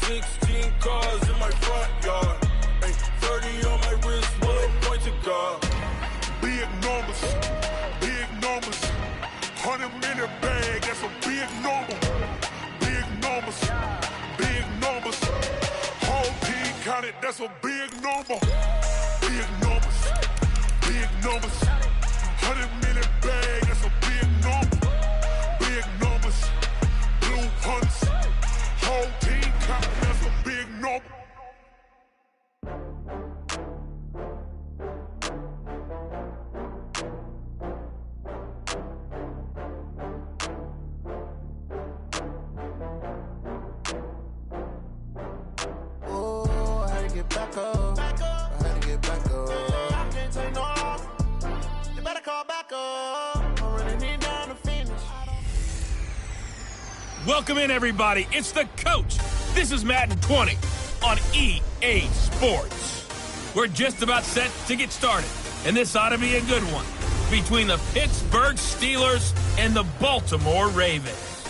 16 cars in my front yard. Ay, 30 on my wrist, one point to God. Big numbers, big numbers. 100-minute bag, that's a big number. Big numbers, big numbers. Whole team counted, that's a big number. Big numbers, big numbers. 100-minute bag, that's a big number. Big numbers, blue hunts. Whole team counted, that's a big number. Back up. I had to get back up. I can't take no loss. You better call back up. I really need down to finish. Welcome in, everybody. It's the coach. This is Madden 20 on EA Sports. We're just about set to get started, and this ought to be a good one between the Pittsburgh Steelers and the Baltimore Ravens.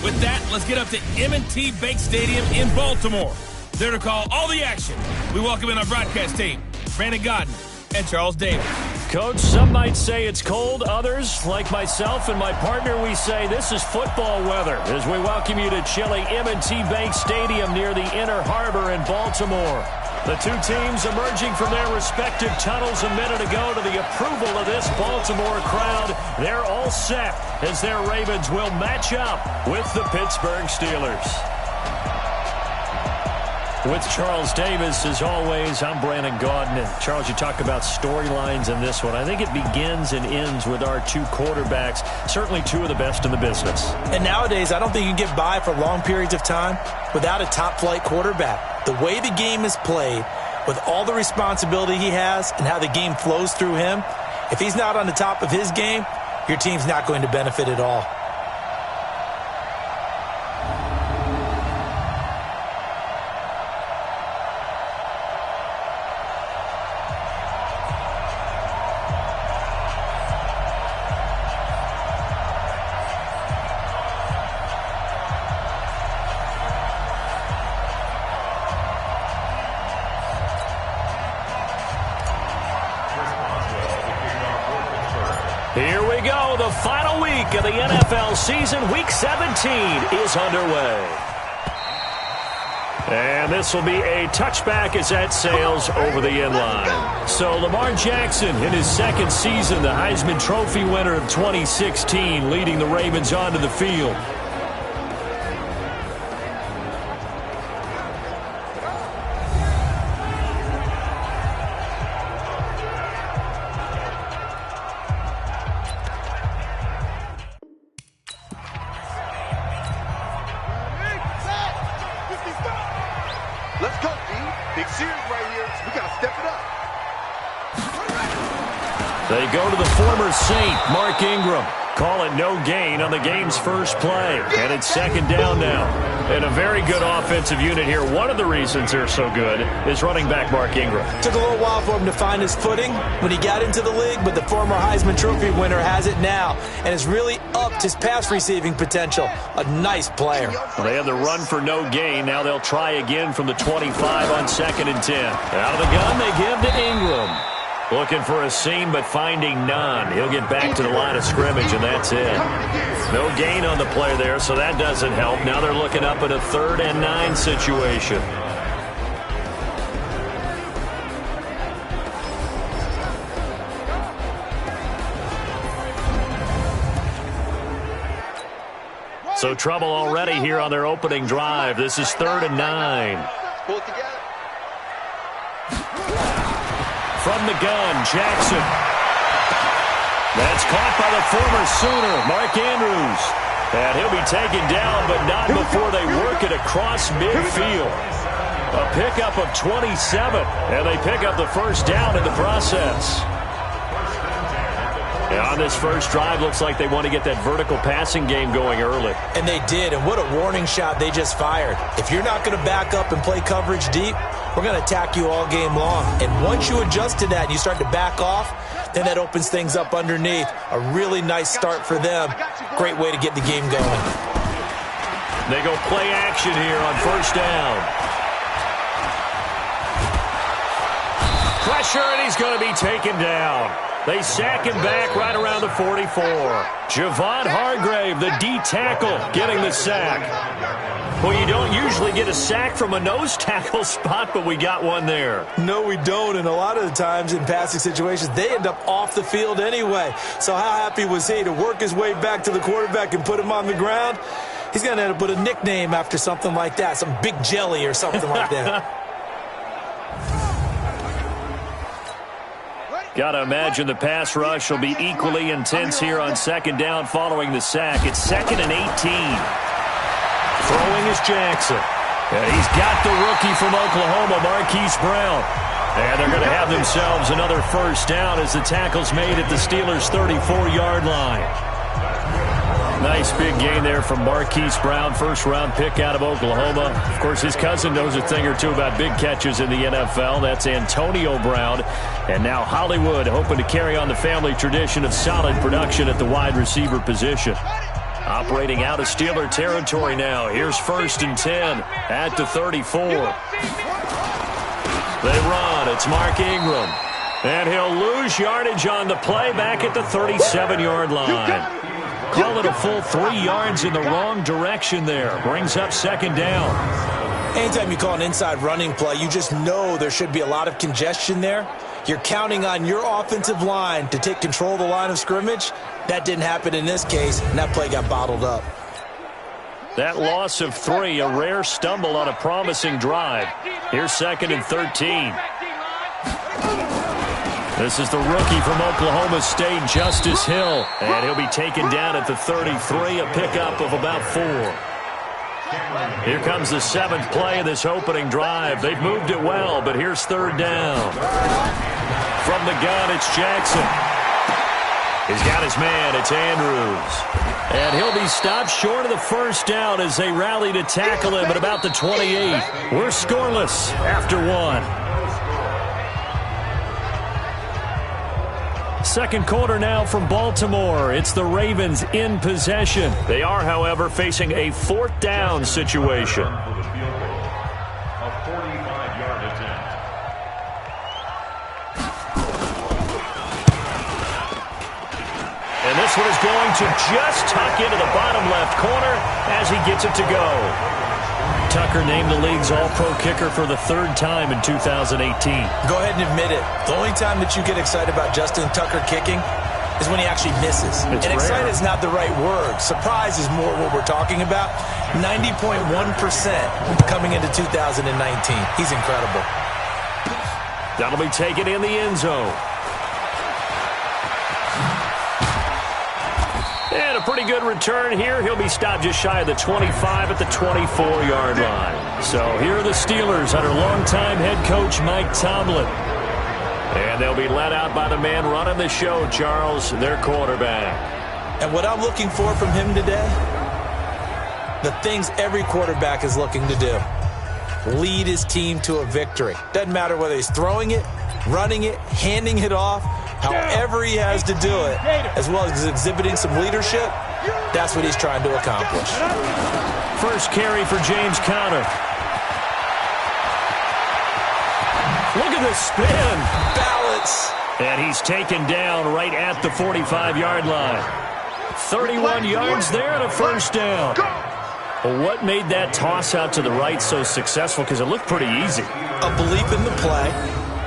With that, let's get up to M&T Bank Stadium in Baltimore. There to call all the action, we welcome in our broadcast team, Brandon Godden and Charles Davis. Coach, some might say it's cold. Others, like myself and my partner, we say this is football weather as we welcome you to chilly M&T Bank Stadium near the Inner Harbor in Baltimore. The two teams emerging from their respective tunnels a minute ago to the approval of this Baltimore crowd. They're all set as their Ravens will match up with the Pittsburgh Steelers. With Charles Davis, as always, I'm Brandon Godden. And Charles, you talk about storylines in this one. I think it begins and ends with our two quarterbacks, certainly two of the best in the business. And nowadays, I don't think you can get by for long periods of time without a top-flight quarterback. The way the game is played, with all the responsibility he has and how the game flows through him, if he's not on the top of his game, your team's not going to benefit at all. Here we go. The final week of the NFL season. Week 17 is underway. And this will be a touchback as that sails over the end line. So Lamar Jackson in his second season, the Heisman Trophy winner of 2016, leading the Ravens onto the field. Let's go, D. Big series right here. We got to step it up. They go to the former Saint, Mark Ingram. Call it no gain on the game's first play. And it's second down now. And a very good offensive unit here. One of the reasons they're so good is running back Mark Ingram. Took a little while for him to find his footing when he got into the league, but the former Heisman Trophy winner has it now and has really upped his pass receiving potential. A nice player. Well, they had the run for no gain. Now they'll try again from the 25 on 2nd and 10. Out of the gun, they give to Ingram. Looking for a seam, but finding none. He'll get back to the line of scrimmage, and that's it. No gain on the play there, so that doesn't help. Now they're looking up at a 3rd and 9 situation. So trouble already here on their opening drive. This is 3rd and 9. Pull it together. From the gun, Jackson. That's caught by the former Sooner, Mark Andrews. And he'll be taken down, but not before they work it across midfield. A pickup of 27, and they pick up the first down in the process. And on this first drive, looks like they want to get that vertical passing game going early. And they did, and what a warning shot they just fired. If you're not going to back up and play coverage deep, we're going to attack you all game long. And once you adjust to that and you start to back off, then that opens things up underneath. A really nice start for them. Great way to get the game going. They go play action here on first down. Pressure, and he's going to be taken down. They sack him back right around the 44. Javon Hargrave, the D tackle, getting the sack. Well, you don't usually get a sack from a nose tackle spot, but we got one there. No, we don't, and a lot of the times in passing situations, they end up off the field anyway. So how happy was he to work his way back to the quarterback and put him on the ground? He's going to end up with a nickname after something like that, some Big Jelly or something like that. Got to imagine the pass rush will be equally intense here on second down following the sack. It's 2nd and 18. Throwing is Jackson. And he's got the rookie from Oklahoma, Marquise Brown. And they're going to have themselves another first down as the tackle's made at the Steelers' 34-yard line. Nice big gain there from Marquise Brown, first-round pick out of Oklahoma. Of course, his cousin knows a thing or two about big catches in the NFL. That's Antonio Brown. And now Hollywood hoping to carry on the family tradition of solid production at the wide receiver position. Operating out of Steeler territory now. Here's 1st and 10 at the 34. They run. It's Mark Ingram. And he'll lose yardage on the play back at the 37-yard line. Call it a full 3 yards in the wrong direction there. Brings up second down. Anytime you call an inside running play, you just know there should be a lot of congestion there. You're counting on your offensive line to take control of the line of scrimmage. That didn't happen in this case, and that play got bottled up. That loss of 3, a rare stumble on a promising drive. Here's 2nd and 13. This is the rookie from Oklahoma State, Justice Hill. And he'll be taken down at the 33, a pickup of about 4. Here comes the 7th play of this opening drive. They've moved it well, but here's 3rd down. From the gun, it's Jackson. He's got his man. It's Andrews. And he'll be stopped short of the first down as they rally to tackle him at about the 28. We're scoreless after 1. Second quarter now from Baltimore. It's the Ravens in possession. They are, however, facing a 4th down situation. And this one is going to just tuck into the bottom left corner as he gets it to go. Tucker named the league's all-pro kicker for the 3rd time in 2018. Go ahead and admit it. The only time that you get excited about Justin Tucker kicking is when he actually misses. And excited is not the right word. Surprise is more what we're talking about. 90.1% coming into 2019. He's incredible. That'll be taken in the end zone. And a pretty good return here. He'll be stopped just shy of the 25 at the 24-yard line. So here are the Steelers under longtime head coach Mike Tomlin. And they'll be led out by the man running the show, Charles, their quarterback. And what I'm looking for from him today, the things every quarterback is looking to do. Lead his team to a victory. Doesn't matter whether he's throwing it, running it, handing it off. However he has to do it, as well as exhibiting some leadership, that's what he's trying to accomplish. First carry for James Conner. Look at the spin. Balance. And he's taken down right at the 45-yard line. 31 yards there and a first down. Well, what made that toss out to the right so successful? Because it looked pretty easy. A belief in the play.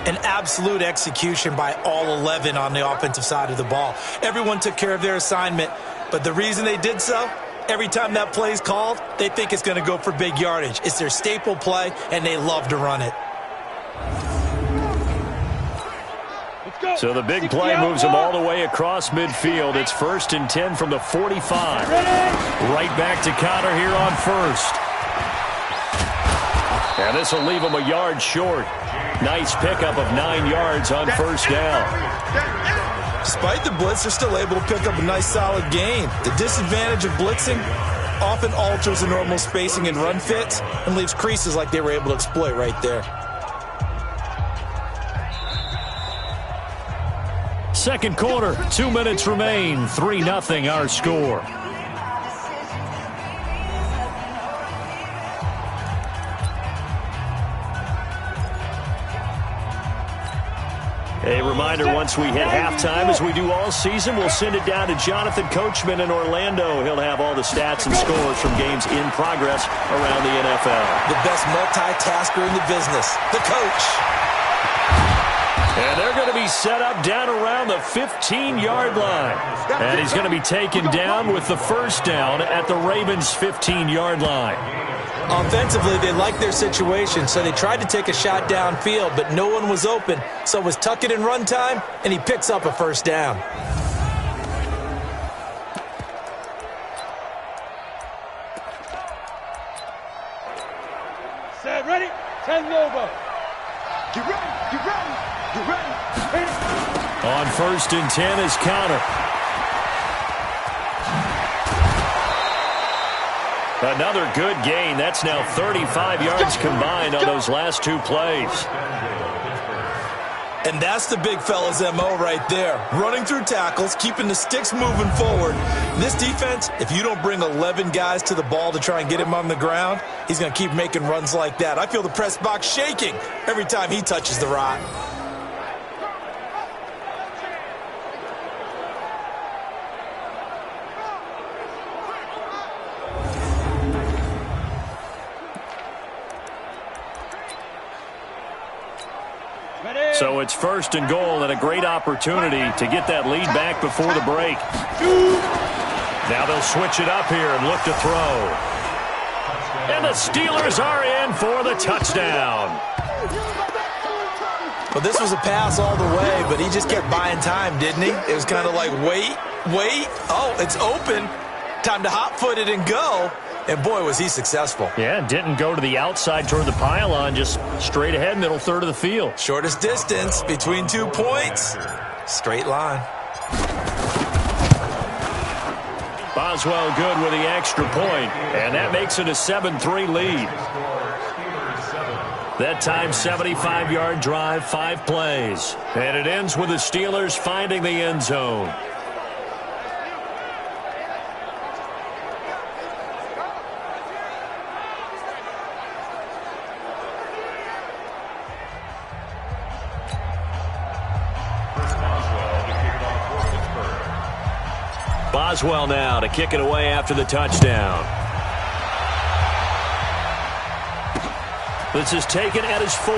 An absolute execution by all 11 on the offensive side of the ball. Everyone took care of their assignment, but the reason they did so, every time that play is called, they think it's going to go for big yardage. It's their staple play, and they love to run it. So the big play moves them all the way across midfield. It's 1st and 10 from the 45. Right back to Conner here on 1st. And this will leave them a yard short. Nice pickup of 9 yards on first down. Despite the blitz, they're still able to pick up a nice solid gain. The disadvantage of blitzing often alters the normal spacing and run fits and leaves creases like they were able to exploit right there. Second quarter, 2 minutes remain. 3-0 our score. A reminder, once we hit halftime, as we do all season, we'll send it down to Jonathan Coachman in Orlando. He'll have all the stats and scores from games in progress around the NFL. The best multitasker in the business, the coach. And they're going to be set up down around the 15-yard line. And he's going to be taken down with the first down at the Ravens' 15-yard line. Offensively, they liked their situation, so they tried to take a shot downfield, but no one was open. So it was tuck it and run time, and he picks up a first down. Set, ready? 10 over. Get ready, get ready, get ready. On 1st and 10 is Counter. Another good gain. That's now 35 yards combined on those last two plays. And that's the big fella's MO right there. Running through tackles, keeping the sticks moving forward. This defense, if you don't bring 11 guys to the ball to try and get him on the ground, he's going to keep making runs like that. I feel the press box shaking every time he touches the rock. So it's 1st and goal and a great opportunity to get that lead back before the break. Now they'll switch it up here and look to throw. And the Steelers are in for the touchdown. Well, this was a pass all the way, but he just kept buying time, didn't he? It was kind of like, wait. Oh, it's open. Time to hot-foot it and go. And, boy, was he successful. Yeah, didn't go to the outside toward the pylon, just straight ahead, middle third of the field. Shortest distance between 2 points. Straight line. Boswell good with the extra point, and that makes it a 7-3 lead. That time, 75-yard drive, 5 plays. And it ends with the Steelers finding the end zone. Boswell now to kick it away after the touchdown. This is taken at his 4.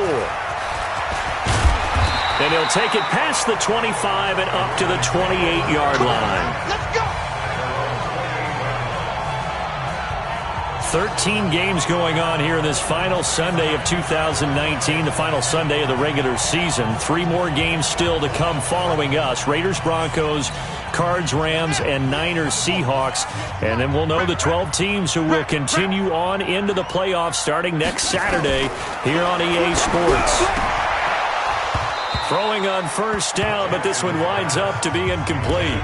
And he'll take it past the 25 and up to the 28-yard line. Let's go! 13 games going on here this final Sunday of 2019, the final Sunday of the regular season. 3 more games still to come following us. Raiders, Broncos, Cards, Rams, and Niners, Seahawks. And then we'll know the 12 teams who will continue on into the playoffs starting next Saturday here on EA Sports. Throwing on first down, but this one winds up to be incomplete.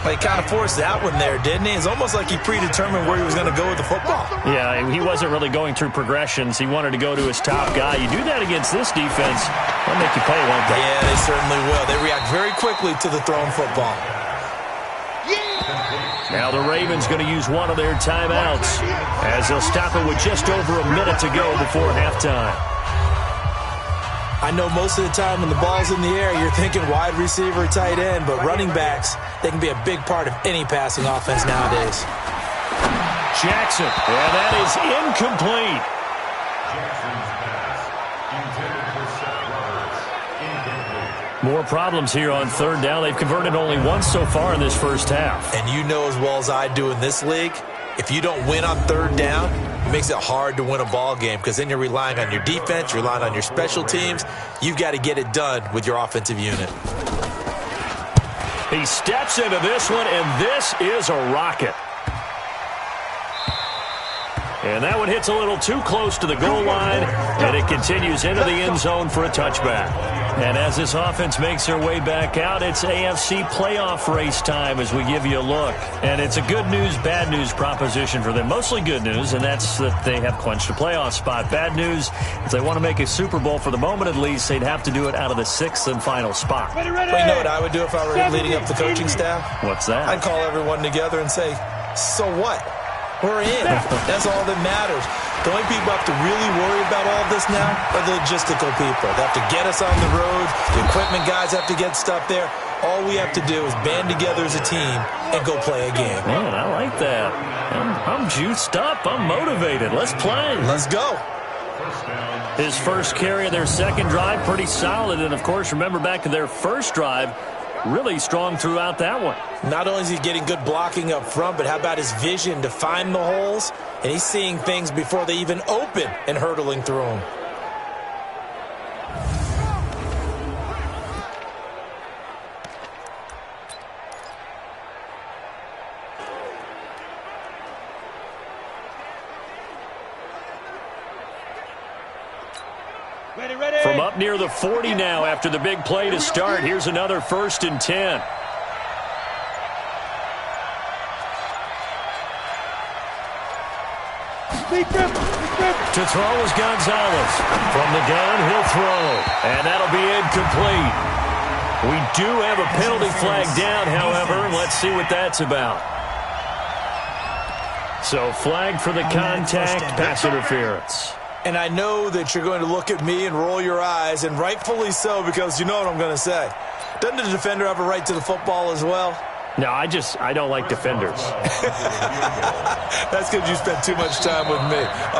Well, he kind of forced that one there, didn't he? It's almost like he predetermined where he was going to go with the football. Yeah, he wasn't really going through progressions. He wanted to go to his top guy. You do that against this defense, they'll make you pay, won't they? Yeah, they certainly will. They react very quickly to the thrown football. Now the Ravens going to use one of their timeouts as they'll stop it with just over a minute to go before halftime. I know most of the time when the ball's in the air, you're thinking wide receiver, tight end, but running backs, they can be a big part of any passing offense nowadays. Jackson, and that is incomplete. More problems here on third down. They've converted only once so far in this first half. And you know as well as I do in this league, if you don't win on third down, it makes it hard to win a ball game because then you're relying on your defense, you're relying on your special teams. You've got to get it done with your offensive unit. He steps into this one, and this is a rocket. And that one hits a little too close to the goal line, and it continues into the end zone for a touchback. And as this offense makes their way back out, it's AFC playoff race time as we give you a look. And it's a good news, bad news proposition for them. Mostly good news, and that's that they have clinched a playoff spot. Bad news, if they want to make a Super Bowl for the moment at least, they'd have to do it out of the 6th and final spot. But you know what I would do if I were leading up the coaching staff? What's that? I'd call everyone together and say, so what? We're in. That's all that matters. The only people who have to really worry about all of this now are the logistical people. They have to get us on the road. The equipment guys have to get stuff there. All we have to do is band together as a team and go play a game. Man, I like that. I'm juiced up. I'm motivated. Let's play. Let's go. His first carry of their second drive, pretty solid. And, of course, remember back to their first drive, really strong throughout that one. Not only is he getting good blocking up front, but how about his vision to find the holes? And he's seeing things before they even open and hurtling through them. From up near the 40 now after the big play to start. Here's another 1st and 10. To throw is Gonzalez. From the gun, he'll throw. And that'll be incomplete. We do have a penalty flag down, however. Let's see what that's about. So flag for the contact, pass interference. And I know that you're going to look at me and roll your eyes, and rightfully so, because you know what I'm going to say. Doesn't the defender have a right to the football as well? No, I don't like defenders. That's because you spent too much time with me.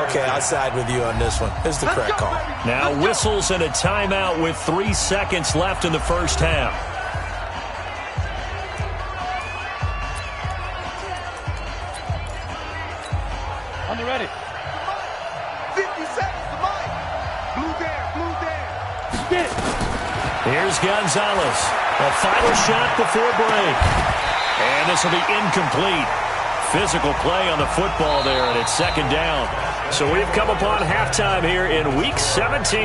Okay, I'll side with you on this one. It's the correct call. Now whistles and a timeout with 3 seconds left in the first half. On the ready. 50 seconds to mine. Blue there. Spit. Here's Gonzalez. A final shot before break. And this will be incomplete. Physical play on the football there, and it's 2nd down. So we've come upon halftime here in Week 17.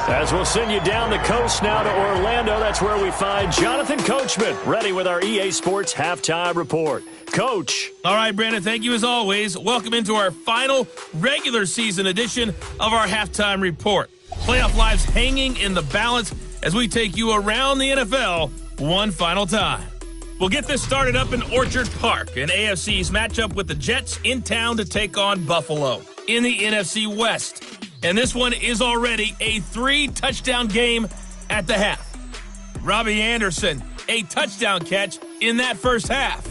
As we'll send you down the coast now to Orlando, that's where we find Jonathan Coachman, ready with our EA Sports Halftime Report. Coach. All right, Brandon, thank you as always. Welcome into our final regular season edition of our Halftime Report. Playoff lives hanging in the balance as we take you around the NFL one final time. We'll get this started up in Orchard Park, an AFC East matchup with the Jets in town to take on Buffalo in the NFC West. And this one is already a 3-touchdown game at the half. Robbie Anderson, a touchdown catch in that first half.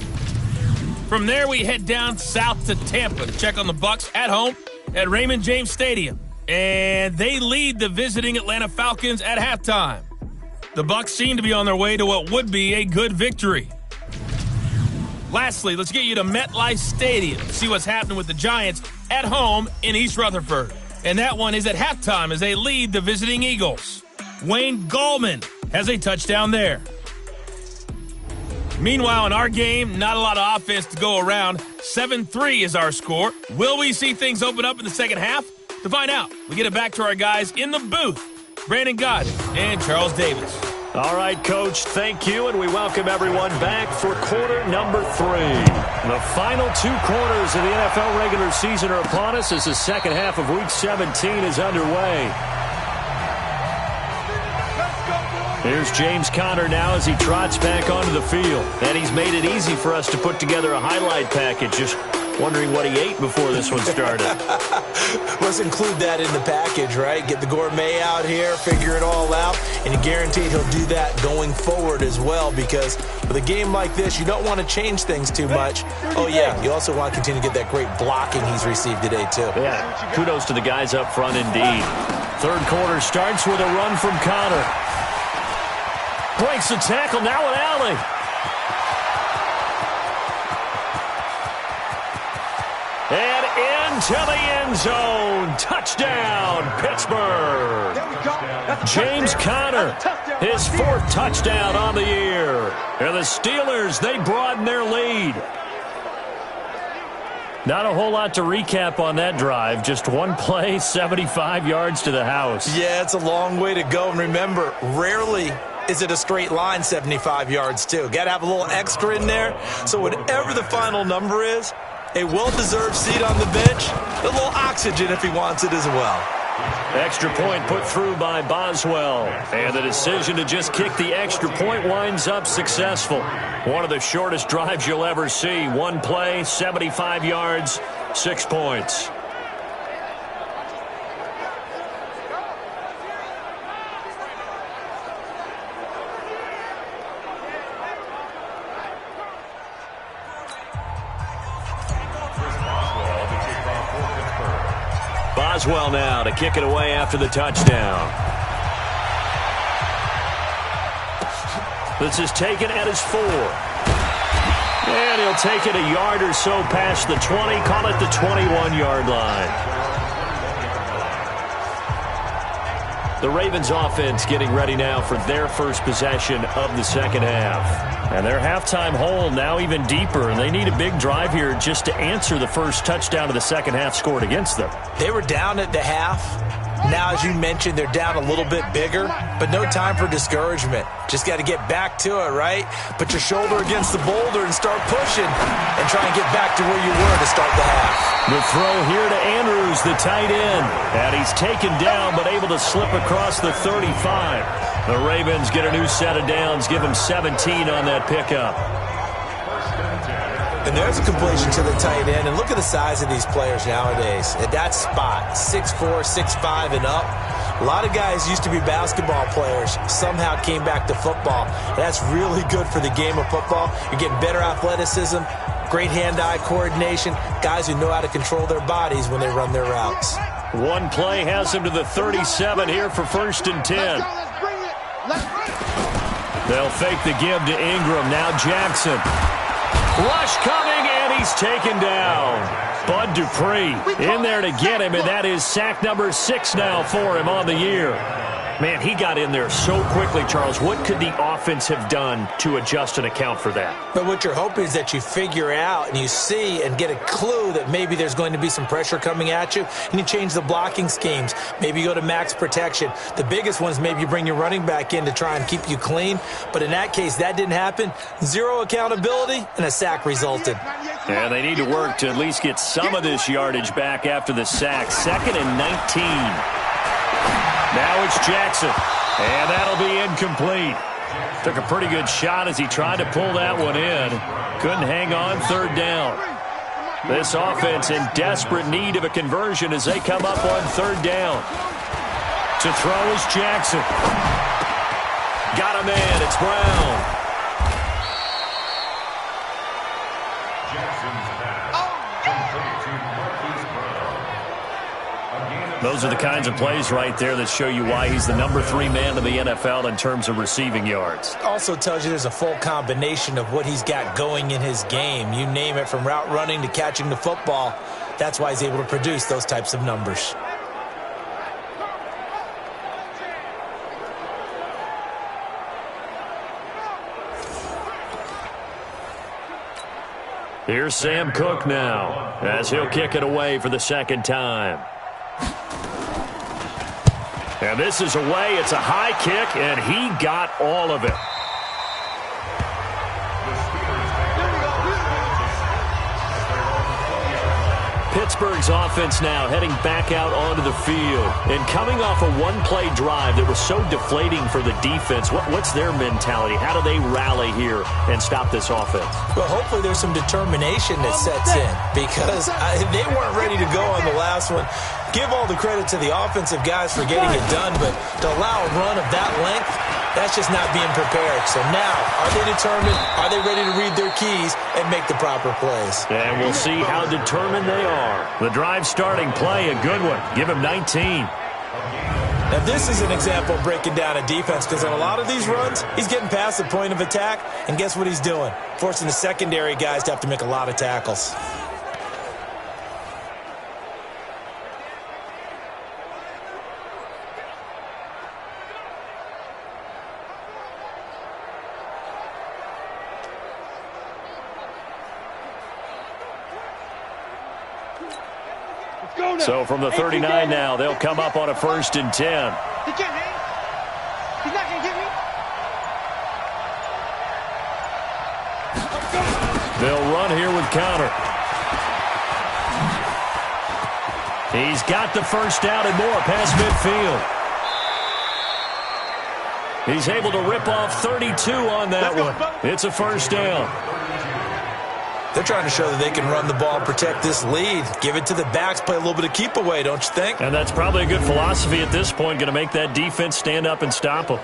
From there, we head down south to Tampa to check on the Bucs at home at Raymond James Stadium. And they lead the visiting Atlanta Falcons at halftime. The Bucs seem to be on their way to what would be a good victory. Lastly, let's get you to MetLife Stadium to see what's happening with the Giants at home in East Rutherford. And that one is at halftime as they lead the visiting Eagles. Wayne Gallman has a touchdown there. Meanwhile, in our game, not a lot of offense to go around. 7-3 is our score. Will we see things open up in the second half? To find out, we get it back to our guys in the booth, Brandon Godden and Charles Davis. All right, Coach, thank you, and we welcome everyone back for quarter number 3. The final 2 quarters of the NFL regular season are upon us as the second half of Week 17 is underway. Here's James Conner now as he trots back onto the field. And he's made it easy for us to put together a highlight package. Just wondering what he ate before this one started. Let's include that in the package, right? Get the gourmet out here, figure it all out, and you're guaranteed he'll do that going forward as well, because with a game like this, you don't want to change things too much. Oh, yeah, you also want to continue to get that great blocking he's received today, too. Yeah, kudos to the guys up front indeed. Third quarter starts with a run from Conner. Breaks the tackle, now an alley. And into the end zone. Touchdown, Pittsburgh. James Conner, his 4th touchdown on the year. And the Steelers, they broaden their lead. Not a whole lot to recap on that drive. Just one play, 75 yards to the house. Yeah, it's a long way to go. And remember, rarely is it a straight line 75 yards, too. Got to have a little extra in there. So whatever the final number is, a well-deserved seat on the bench, a little oxygen if he wants it as well. Extra point put through by Boswell. And the decision to just kick the extra point winds up successful. One of the shortest drives you'll ever see. One play, 75 yards, 6 points. Boswell now to kick it away after the touchdown. This is taken at his 4. And he'll take it a yard or so past the 20, call it the 21-yard line. The Ravens offense getting ready now for their first possession of the second half. And their halftime hole now even deeper, and they need a big drive here just to answer the first touchdown of the second half scored against them. They were down at the half. Now, as you mentioned, they're down a little bit bigger, but no time for discouragement. Just got to get back to it, right? Put your shoulder against the boulder and start pushing and try and get back to where you were to start the half. The throw here to Andrews, the tight end. And he's taken down but able to slip across the 35. The Ravens get a new set of downs, give him 17 on that pickup. And there's a completion to the tight end. And look at the size of these players nowadays. At that spot, 6'4", 6'5", and up. A lot of guys used to be basketball players, somehow came back to football. And that's really good for the game of football. You're getting better athleticism, great hand-eye coordination, guys who know how to control their bodies when they run their routes. One play has him to the 37 here for 1st and 10. They'll fake the give to Ingram. Now Jackson. Rush coming, and he's taken down. Bud Dupree in there to get him, and that is sack number 6 now for him on the year. Man, he got in there so quickly, Charles. What could the offense have done to adjust and account for that? But what you're hoping is that you figure out and you see and get a clue that maybe there's going to be some pressure coming at you, and you change the blocking schemes. Maybe you go to max protection. The biggest one is maybe you bring your running back in to try and keep you clean. But in that case, that didn't happen. 0 accountability, and a sack resulted. Yeah, they need to work to at least get some of this yardage back after the sack. 2nd and 19. Now it's Jackson, and that'll be incomplete. Took a pretty good shot as he tried to pull that one in. Couldn't hang on, 3rd down. This offense in desperate need of a conversion as they come up on 3rd down. To throw is Jackson. Got a man, it's Brown. Those are the kinds of plays right there that show you why he's the number 3 man in the NFL in terms of receiving yards. Also tells you there's a full combination of what he's got going in his game. You name it, from route running to catching the football. That's why he's able to produce those types of numbers. Here's Sam Cook now as he'll kick it away for the 2nd time. And this is away. It's a high kick, and he got all of it. Pittsburgh's offense now heading back out onto the field. And coming off a one-play drive that was so deflating for the defense, what's their mentality? How do they rally here and stop this offense? Well, hopefully there's some determination that sets in, because they weren't ready to go on the last one. Give all the credit to the offensive guys for getting it done, but to allow a run of that length, that's just not being prepared. So now, are they determined? Are they ready to read their keys and make the proper plays? And we'll see how determined they are. The drive starting play, a good one. Give him 19. Now, this is an example of breaking down a defense, because in a lot of these runs, he's getting past the point of attack, and guess what he's doing? Forcing the secondary guys to have to make a lot of tackles. So from the 39 now, they'll come up on a 1st and 10. He can't hang. He's not going to get me. They'll run here with Counter. He's got the 1st down and more past midfield. He's able to rip off 32 on that one. It's a 1st down. They're trying to show that they can run the ball, protect this lead, give it to the backs, play a little bit of keep away, don't you think? And that's probably a good philosophy at this point, going to make that defense stand up and stop them.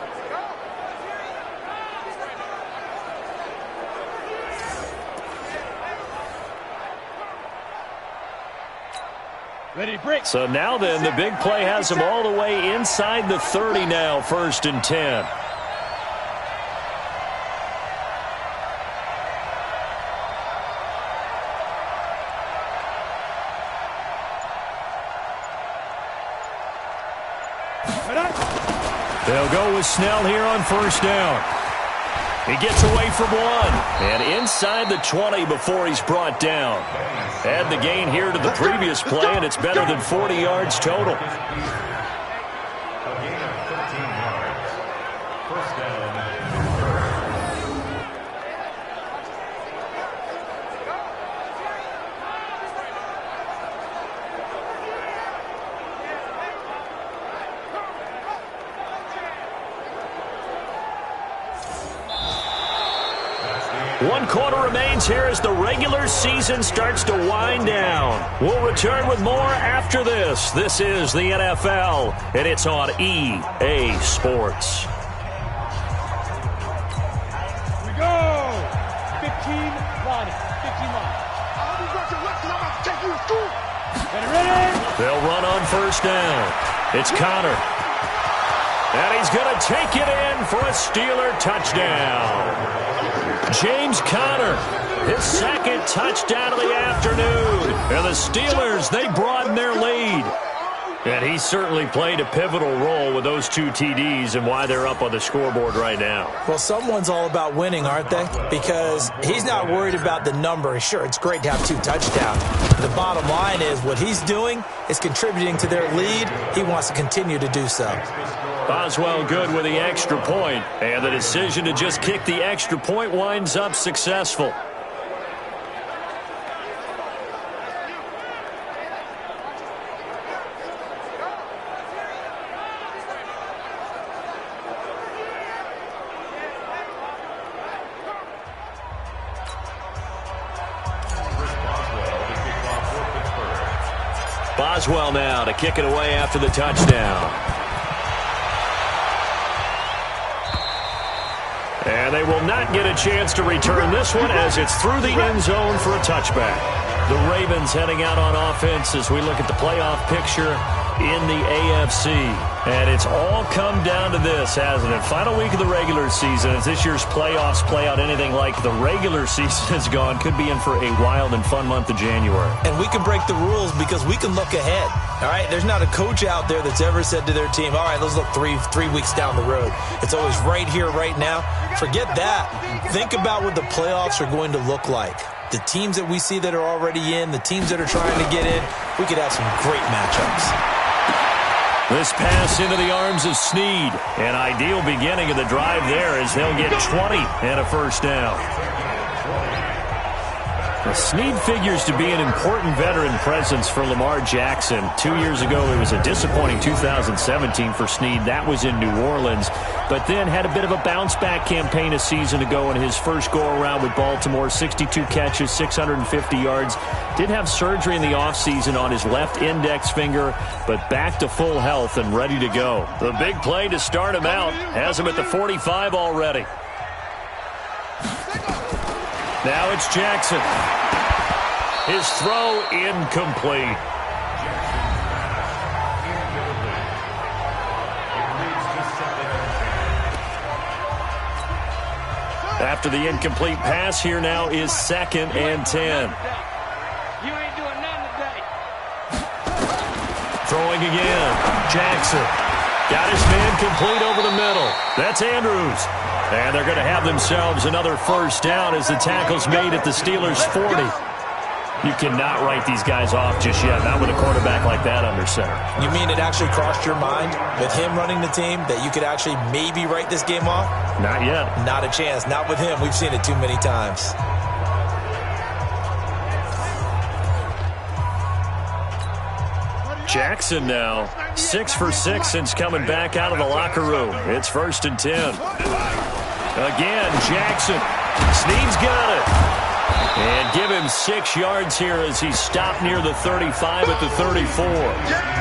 So now then, the big play has him all the way inside the 30 now, 1st and 10. They'll go with Snell here on 1st down. He gets away from one and inside the 20 before he's brought down. Add the gain here to the previous play, and it's better than 40 yards total. One quarter remains here as the regular season starts to wind down. We'll return with more after this. This is the NFL, and it's on EA Sports. We go! 15 line. 15 line. Ready? They'll run on 1st down. It's Connor. And he's going to take it in for a Steeler touchdown. James Conner, his 2nd touchdown of the afternoon. And the Steelers, they broaden their lead. And he certainly played a pivotal role with those 2 TDs and why they're up on the scoreboard right now. Well, someone's all about winning, aren't they? Because he's not worried about the number. Sure, it's great to have 2 touchdowns. The bottom line is what he's doing is contributing to their lead. He wants to continue to do so. Boswell good with the extra point, and the decision to just kick the extra point winds up successful. Boswell now to kick it away after the touchdown. And they will not get a chance to return this one as it's through the end zone for a touchback. The Ravens heading out on offense as we look at the playoff picture in the AFC. And it's all come down to this, hasn't it? Final week of the regular season. As this year's playoffs play out anything like the regular season has gone, could be in for a wild and fun month of January. And we can break the rules because we can look ahead. All right, there's not a coach out there that's ever said to their team, all right, let's look three weeks down the road. It's always right here, right now. Forget that. Think about what the playoffs are going to look like. The teams that we see that are already in, the teams that are trying to get in, we could have some great matchups. This pass into the arms of Snead. An ideal beginning of the drive there as they'll get 20 and a 1st down. Now, Snead figures to be an important veteran presence for Lamar Jackson. 2 years ago, it was a disappointing 2017 for Snead. That was in New Orleans. But then had a bit of a bounce-back campaign a season ago in his first go-around with Baltimore. 62 catches, 650 yards. Did have surgery in the offseason on his left index finger, but back to full health and ready to go. The big play to start him out has him at the 45 already. Now it's Jackson. His throw incomplete. After the incomplete pass, here now is 2nd and 10. You ain't doing nothing today. Throwing again. Jackson. Got his man complete over the middle. That's Andrews. And they're going to have themselves another 1st down as the tackle's made at the Steelers' 40. You cannot write these guys off just yet, not with a quarterback like that under center. You mean it actually crossed your mind with him running the team that you could actually maybe write this game off? Not yet. Not a chance. Not with him. We've seen it too many times. Jackson now 6 for 6 since coming back out of the locker room. It's 1st and 10. Again, Jackson. Snead's got it. And give him 6 yards here as he stopped near the 35 at the 34.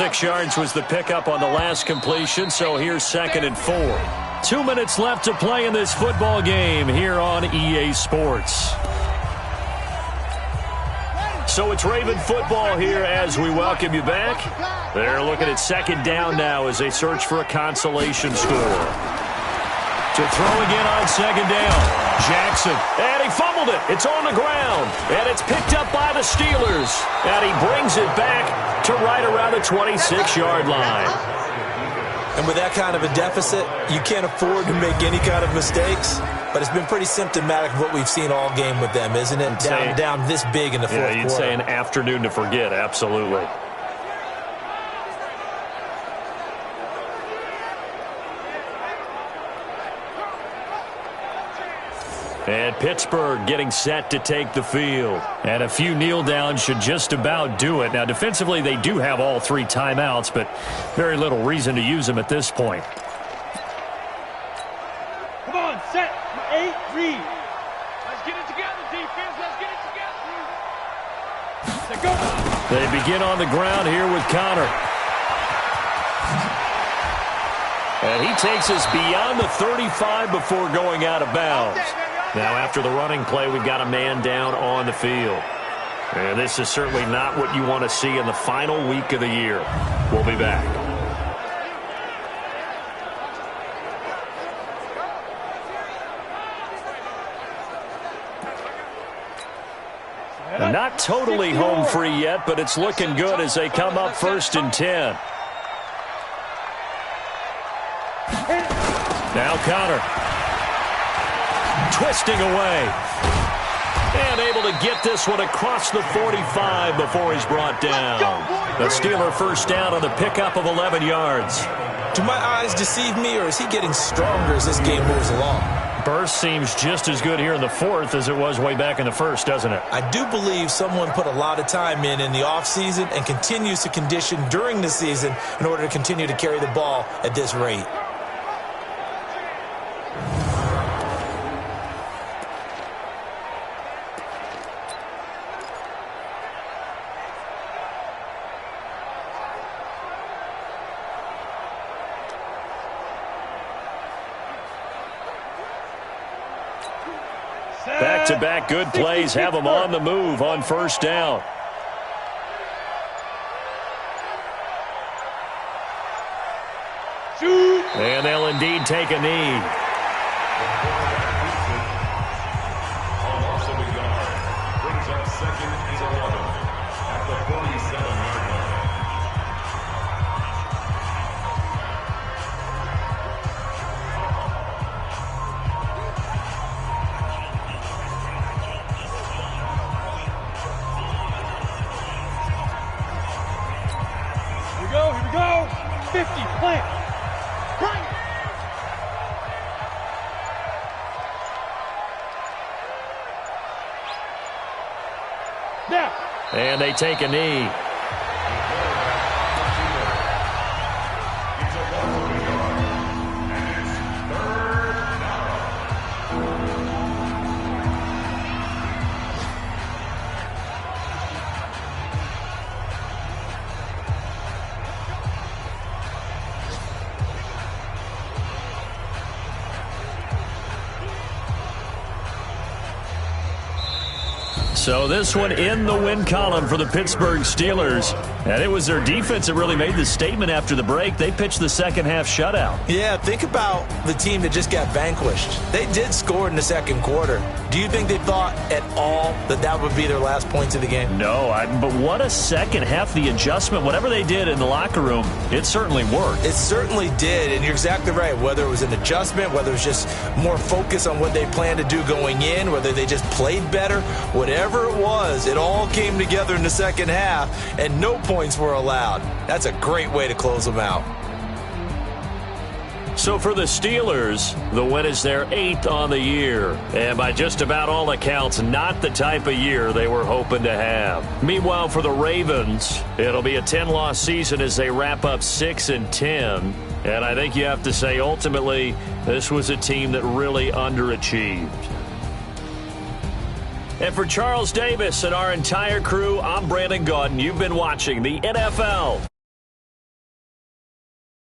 6 yards was the pickup on the last completion, so here's 2nd and 4. 2 minutes left to play in this football game here on EA Sports. So it's Raven football here as we welcome you back. They're looking at 2nd down now as they search for a consolation score. To throw again on 2nd down. Jackson, and he fumbled it. It's on the ground, and it's picked up by the Steelers. And he brings it back to right around the 26-yard line. And with that kind of a deficit, you can't afford to make any kind of mistakes. But it's been pretty symptomatic of what we've seen all game with them, isn't it? Down this big in the fourth quarter. Yeah, you'd say an afternoon to forget, absolutely. And Pittsburgh getting set to take the field. And a few kneel downs should just about do it. Now, defensively, they do have all 3 timeouts, but very little reason to use them at this point. Come on, set, 8, read. Let's get it together, defense. Let's get it together. Set, go. They begin on the ground here with Connor. And he takes us beyond the 35 before going out of bounds. Now, after the running play, we've got a man down on the field. And this is certainly not what you want to see in the final week of the year. We'll be back. And not totally home free yet, but it's looking good as they come up 1st and 10. Now Connor. Twisting away. And able to get this one across the 45 before he's brought down. The Steeler first down on the pickup of 11 yards. Do my eyes deceive me, or is he getting stronger as this game moves along? Burst seems just as good here in the 4th as it was way back in the 1st, doesn't it? I do believe someone put a lot of time in the offseason and continues to condition during the season in order to continue to carry the ball at this rate. Back-to-back good plays have them on the move on 1st down. Shoot. And they'll indeed take a knee. Brings up 2nd and 11 at the 47-yard line. Here we go. 50, plant. Right. Now. And they take a knee. So this one in the win column for the Pittsburgh Steelers. And it was their defense that really made the statement after the break. They pitched the second half shutout. Yeah, think about the team that just got vanquished. They did score in the second quarter. Do you think they thought at all that that would be their last points of the game? No, but what a second half. The adjustment, whatever they did in the locker room, it certainly worked. It certainly did, and you're exactly right. Whether it was an adjustment, whether it was just more focus on what they planned to do going in, whether they just played better, whatever it was, it all came together in the second half, and no points were allowed. That's a great way to close them out. So for the Steelers, the win is their 8th on the year. And by just about all accounts, not the type of year they were hoping to have. Meanwhile, for the Ravens, it'll be a 10-loss season as they wrap up 6-10. And I think you have to say, ultimately, this was a team that really underachieved. And for Charles Davis and our entire crew, I'm Brandon Gaudin. You've been watching the NFL